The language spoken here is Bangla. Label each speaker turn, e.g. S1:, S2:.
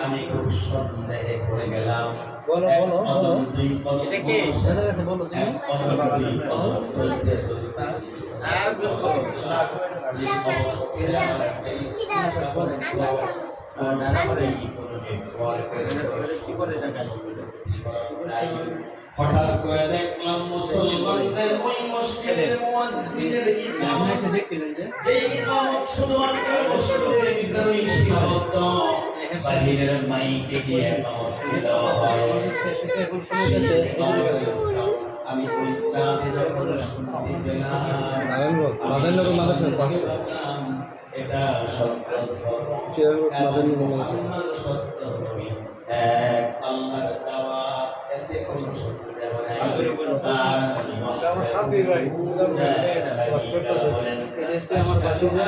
S1: আমি খুব সন্দেহে পড়ে গেলাম।
S2: বলো বলো বলো
S1: এটা কি
S2: দাদার কাছে বলো তুমি
S1: হঠাৎ করে দেখলাম মুসলমানদের ওই মসজিদের মুয়াজ্জিনের
S2: আপনি এসে দেখছিলেন যে
S1: যে ইমামত শুধুমাত্র মসজিদের ভিতরেই সীমাবদ্ধ, বাহিরের মাইকে দিয়ে ইমামত দেওয়া হয়।
S2: এখন শুনতেছে
S1: আমি ওই চাঁদের উপরে শুনতে গেলাম,
S2: নারায়ণগঞ্জ মাদ্রাসার পাশে
S1: এটা সত্য সত্য এক আল্লাহর দাওয়াত, এতে কোনো সন্দেহ নাই।
S2: আমার ভাতিজা